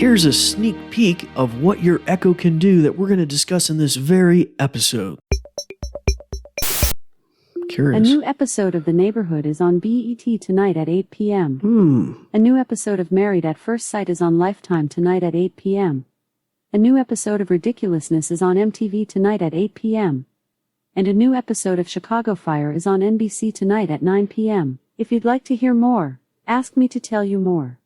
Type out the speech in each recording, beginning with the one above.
Here's a sneak peek of what your Echo can do that we're going to discuss in this very episode. Curious. A new episode of The Neighborhood is on BET tonight at 8 p.m. A new episode of Married at First Sight is on Lifetime tonight at 8 p.m. A new episode of Ridiculousness is on MTV tonight at 8 p.m. And a new episode of Chicago Fire is on NBC tonight at 9 p.m. If you'd like to hear more, ask me to tell you more.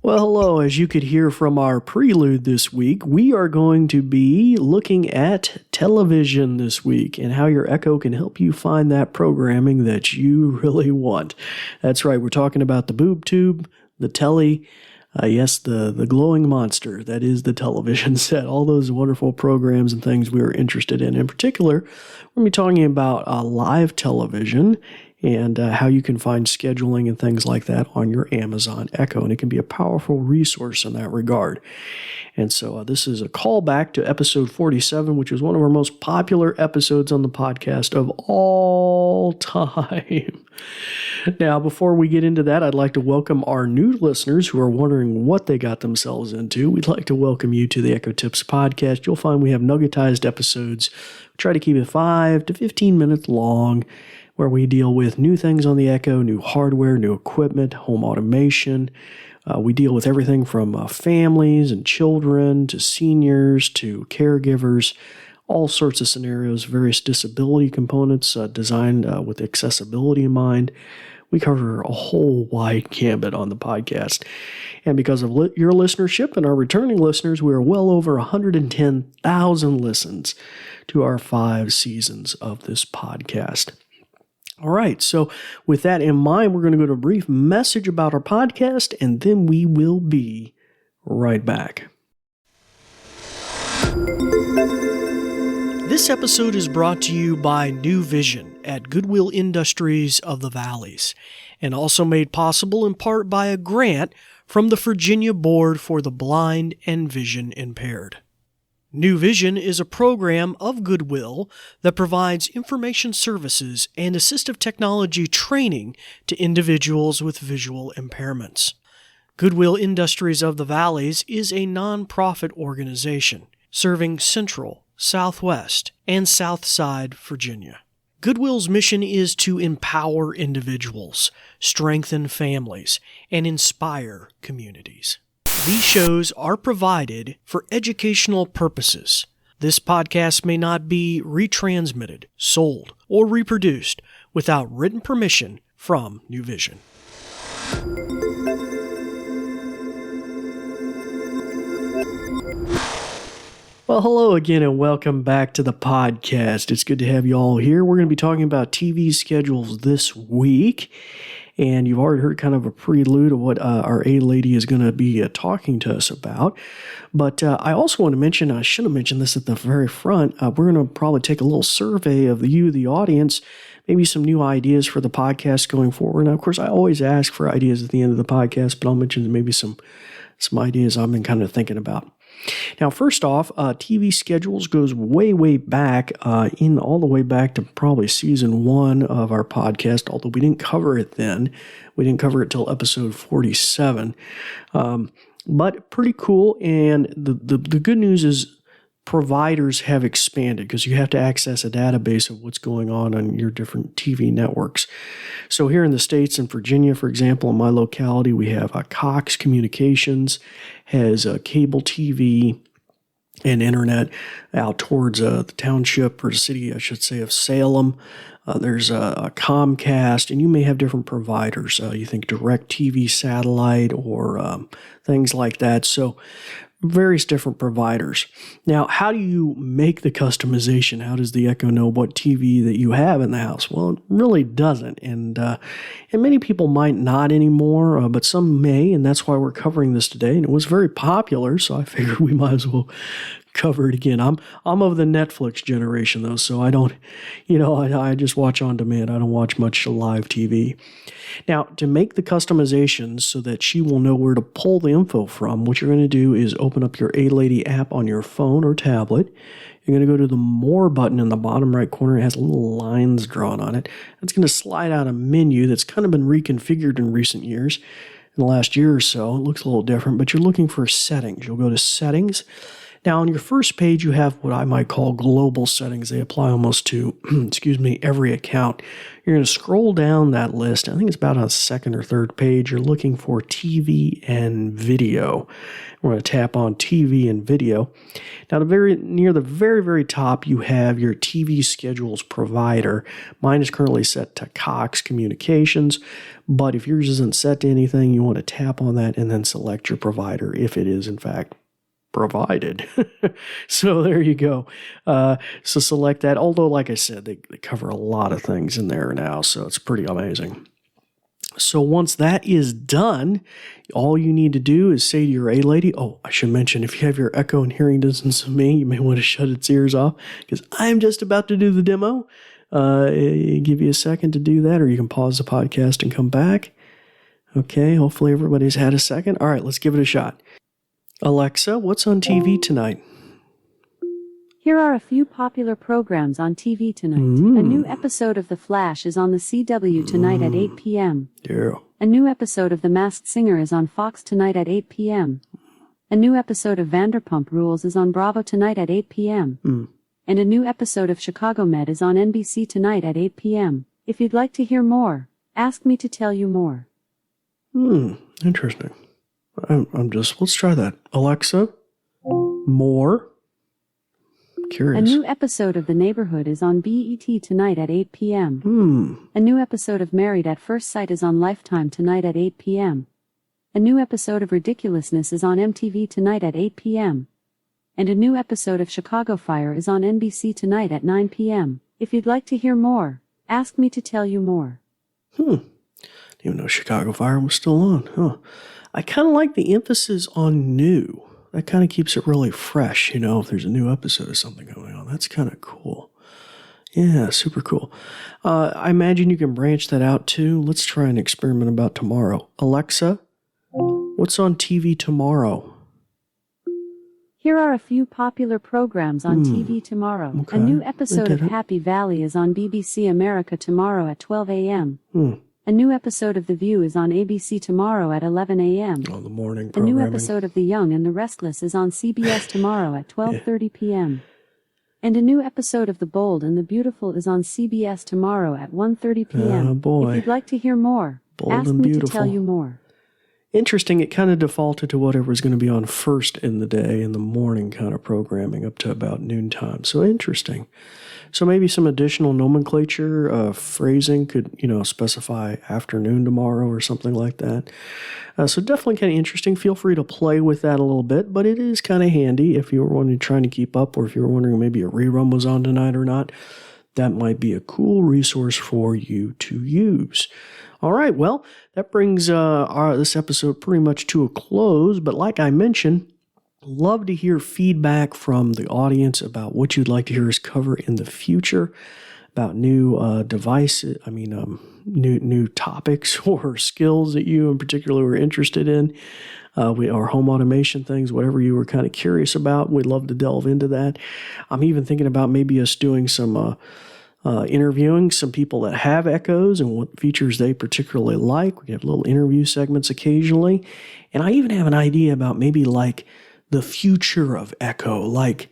Well, hello. As you could hear from our prelude this week, we are going to be looking at television this week and how your Echo can help you find that programming that you really want. That's right. We're talking about the boob tube, the telly, yes, the glowing monster that is the television set, all those wonderful programs and things we are interested in. In particular, we're going to be talking about live television and how you can find scheduling and things like that on your Amazon Echo. And it can be a powerful resource in that regard. And so this is a callback to episode 47, which is one of our most popular episodes on the podcast of all time. Now, before we get into that, I'd like to welcome our new listeners who are wondering what they got themselves into. We'd like to welcome you to the Echo Tips podcast. You'll find we have nuggetized episodes. We try to keep it 5 to 15 minutes long, where we deal with new things on the Echo, new hardware, new equipment, home automation. We deal with everything from families and children to seniors to caregivers, all sorts of scenarios, various disability components designed with accessibility in mind. We cover a whole wide gambit on the podcast. And because of your listenership and our returning listeners, we are well over 110,000 listens to our 5 seasons of this podcast. All right, so with that in mind, we're going to go to a brief message about our podcast, and then we will be right back. This episode is brought to you by New Vision at Goodwill Industries of the Valleys, and also made possible in part by a grant from the Virginia Board for the Blind and Vision Impaired. New Vision is a program of Goodwill that provides information services and assistive technology training to individuals with visual impairments. Goodwill Industries of the Valleys is a nonprofit organization serving Central, Southwest, and Southside Virginia. Goodwill's mission is to empower individuals, strengthen families, and inspire communities. These shows are provided for educational purposes. This podcast may not be retransmitted, sold, or reproduced without written permission from New Vision. Well, hello again and welcome back to the podcast. It's good to have you all here. We're going to be talking about TV schedules this week. And you've already heard kind of a prelude of what our A-Lady is going to be talking to us about. But I also want to mention, I should have mentioned this at the very front, we're going to probably take a little survey of you, the audience, maybe some new ideas for the podcast going forward. Now, of course, I always ask for ideas at the end of the podcast, but I'll mention maybe some ideas I've been kind of thinking about. Now, first off, TV schedules goes way, way back, all the way back to probably season 1 of our podcast, although we didn't cover it then. We didn't cover it till episode 47. But pretty cool, and the good news is providers have expanded because you have to access a database of what's going on your different TV networks. So here in the States, in Virginia, for example, in my locality, we have Cox Communications, has cable TV and internet out towards the township or the city, I should say, of Salem. There's a Comcast, and you may have different providers. You think DirecTV satellite or things like that. So various different providers. Now, how do you make the customization? How does the Echo know what TV that you have in the house? Well, it really doesn't, and many people might not anymore, but some may, and that's why we're covering this today. And it was very popular, so I figured we might as well cover it again. I'm of the Netflix generation though, so I don't, I just watch on demand. I don't watch much live TV. Now, to make the customizations so that she will know where to pull the info from, what you're going to do is open up your A-Lady app on your phone or tablet. You're going to go to the More button in the bottom right corner. It has little lines drawn on it. It's going to slide out a menu that's kind of been reconfigured in recent years. in the last year or so. It looks a little different, but you're looking for settings. You'll go to settings. Now, on your first page, you have what I might call global settings. They apply almost to, every account. You're going to scroll down that list. I think it's about on the second or third page. You're looking for TV and video. We're going to tap on TV and video. Now, near the very, very top, you have your TV schedules provider. Mine is currently set to Cox Communications, but if yours isn't set to anything, you want to tap on that and then select your provider if it is, in fact, provided. So there you go. So select that. Although, like I said, they cover a lot of things in there now, so it's pretty amazing. So once that is done, all you need to do is say to your A-Lady, oh, I should mention, if you have your Echo in hearing distance of me, you may want to shut its ears off because I'm just about to do the demo. Give you a second to do that, or you can pause the podcast and come back. Okay, hopefully everybody's had a second. All right, let's give it a shot. Alexa, what's on TV tonight? Here are a few popular programs on TV tonight. A new episode of The Flash is on the CW tonight at 8 p.m. Yeah. A new episode of The Masked Singer is on Fox tonight at 8 p.m. A new episode of Vanderpump Rules is on Bravo tonight at 8 p.m. And a new episode of Chicago Med is on NBC tonight at 8 p.m. If you'd like to hear more, ask me to tell you more. Interesting. Let's try that. Alexa, more. Curious. A new episode of The Neighborhood is on BET tonight at 8 p.m. A new episode of Married at First Sight is on Lifetime tonight at 8 p.m. A new episode of Ridiculousness is on MTV tonight at 8 p.m. And a new episode of Chicago Fire is on NBC tonight at 9 p.m. If you'd like to hear more, ask me to tell you more. Didn't even know Chicago Fire was still on. Huh. I kind of like the emphasis on new. That kind of keeps it really fresh, if there's a new episode of something going on. That's kind of cool. Yeah, super cool. I imagine you can branch that out too. Let's try an experiment about tomorrow. Alexa, what's on TV tomorrow? Here are a few popular programs on TV tomorrow. Okay. A new episode of Happy Valley is on BBC America tomorrow at 12 a.m. A new episode of The View is on ABC tomorrow at 11 a.m. Oh, the morning A programming. new episode of The Young and the Restless is on CBS tomorrow at 12:30 p.m. And a new episode of The Bold and the Beautiful is on CBS tomorrow at 1:30 p.m. Oh, boy. If you'd like to hear more, Bold ask and me Beautiful. to tell you more. Interesting, it kind of defaulted to whatever was going to be on first in the day, in the morning kind of programming up to about noontime. So interesting. So maybe some additional nomenclature, phrasing could, specify afternoon tomorrow or something like that. So definitely kind of interesting. Feel free to play with that a little bit, but it is kind of handy if you were trying to keep up, or if you were wondering maybe a rerun was on tonight or not. That might be a cool resource for you to use. All right, well, that brings this episode pretty much to a close. But like I mentioned, love to hear feedback from the audience about what you'd like to hear us cover in the future, about new devices, new topics or skills that you in particular were interested in. Our home automation things, whatever you were kind of curious about, we'd love to delve into that. I'm even thinking about maybe us doing some interviewing some people that have Echoes and what features they particularly like. We have little interview segments occasionally. And I even have an idea about maybe like the future of Echo, like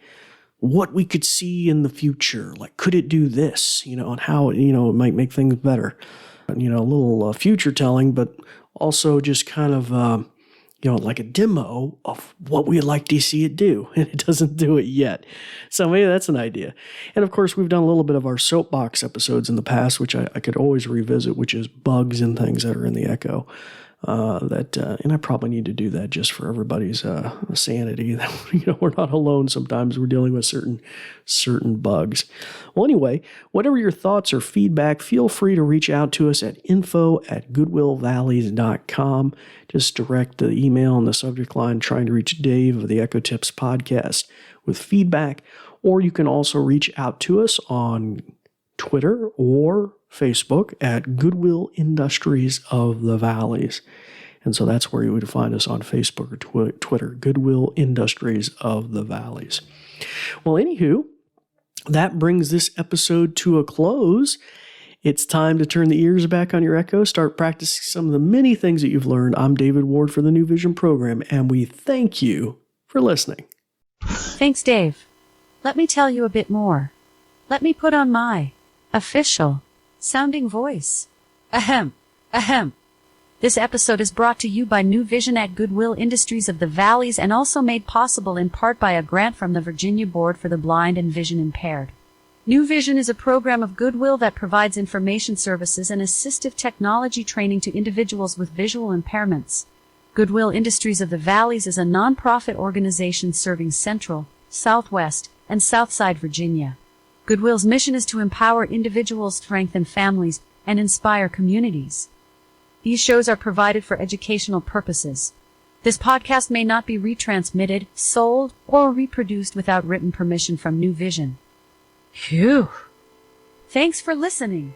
what we could see in the future. Like, could it do this, and how, it might make things better. A little future telling, but also just kind of, like a demo of what we'd like to see it do, and it doesn't do it yet. So maybe that's an idea. And of course, we've done a little bit of our soapbox episodes in the past, which I could always revisit, which is bugs and things that are in the Echo. And I probably need to do that just for everybody's sanity. We're not alone. Sometimes we're dealing with certain bugs. Well, anyway, whatever your thoughts or feedback, feel free to reach out to us at info@goodwillvalleys.com. Just direct the email in the subject line trying to reach Dave of the Echo Tips podcast with feedback, or you can also reach out to us on Twitter or Facebook at Goodwill Industries of the Valleys. And so that's where you would find us on Facebook or Twitter, Goodwill Industries of the Valleys. Well, anywho, that brings this episode to a close. It's time to turn the ears back on your Echo, start practicing some of the many things that you've learned. I'm David Ward for the New Vision program, and we thank you for listening. Thanks, Dave. Let me tell you a bit more. Let me put on my official sounding voice. Ahem, ahem. This episode is brought to you by New Vision at Goodwill Industries of the Valleys and also made possible in part by a grant from the Virginia Board for the Blind and Vision Impaired. New Vision is a program of Goodwill that provides information services and assistive technology training to individuals with visual impairments. Goodwill Industries of the Valleys is a nonprofit organization serving Central, Southwest, and Southside Virginia. Goodwill's mission is to empower individuals, strengthen families, and inspire communities. These shows are provided for educational purposes. This podcast may not be retransmitted, sold, or reproduced without written permission from New Vision. Phew! Thanks for listening.